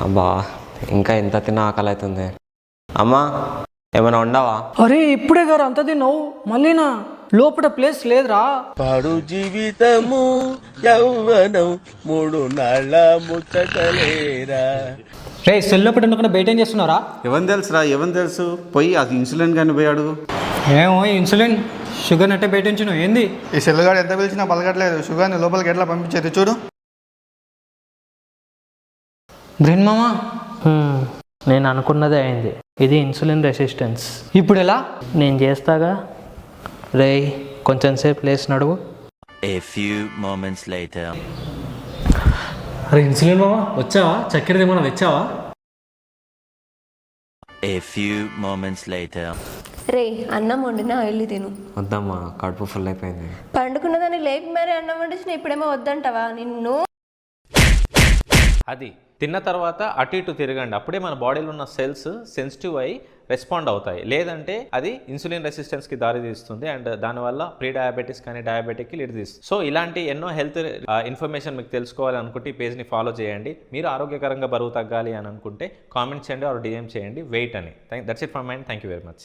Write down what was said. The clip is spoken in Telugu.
అబ్బా ఇంకా ఎంత తిన్నా ఆకలి అవుతుంది. అమ్మా ఏమైనా ఉండవా? అరే ఇప్పుడే గారు అంత తిన్నావు మళ్ళీనా? లోపల ప్లేస్ లేదురా. పాడు జీవితము యౌవనం 3 నాళ్ళ ముచ్చటలేరా. రే సెల్ లోపల ఉండకుండా బయట ఏం చేస్తున్నారా? ఎవరు తెలుసు పోయి అది ఇన్సులిన్ కానీ పోయి అడుగు. ఏమో ఇన్సులిన్ షుగర్ నట్టే బయట ఉంచును ఏంది? ఈ సెల్లుగాడు ఎంత పిలిచినా పలకట్లేదు. షుగర్ని లోపలికి ఎట్లా పంపించేది చూడు. బ్రెయిన్ మామా నేను అనుకున్నదే అయింది. ఇది ఇన్సులిన్ రెసిస్టెన్స్. ఇప్పుడు ఎలా? నేను చేస్తాగా. రేయ్ కొంచెం సేపు లేచి నడువు. A few moments later. అరే ఇన్సులిన్ మామా వచ్చావా? చక్కెరది ఏమన్నా తెచ్చావా? A few moments later. రే అన్నం వండినా వెళ్ళి తిను. వద్దమ్మా కడుపు ఫుల్ అయిపోయింది. పండుకున్నదాన్ని లేపి మరీ అన్నం వండించిన ఇప్పుడేమో వద్దంటావా నిన్ను? అది తిన్న తర్వాత అటు ఇటు తిరగండి. అప్పుడే మన బాడీలో ఉన్న సెల్స్ సెన్సిటివ్ అయ్యి రెస్పాండ్ అవుతాయి. లేదంటే అది ఇన్సులిన్ రెసిస్టెన్స్కి దారితీస్తుంది అండ్ దానివల్ల ప్రీ డయాబెటీస్ కానీ డయాబెటిక్కి లీడ్ తీస్తుంది. సో ఇలాంటి ఎన్నో హెల్త్ ఇన్ఫర్మేషన్ మీకు తెలుసుకోవాలి అనుకుంటే ఈ పేజ్ని ఫాలో చేయండి. మీరు ఆరోగ్యకరంగా బరువు తగ్గాలి అని అనుకుంటే కామెంట్ చేయండి ఆర్ డిఎం చేయండి వెయిట్ అని. That's it from mind. Thank you very much.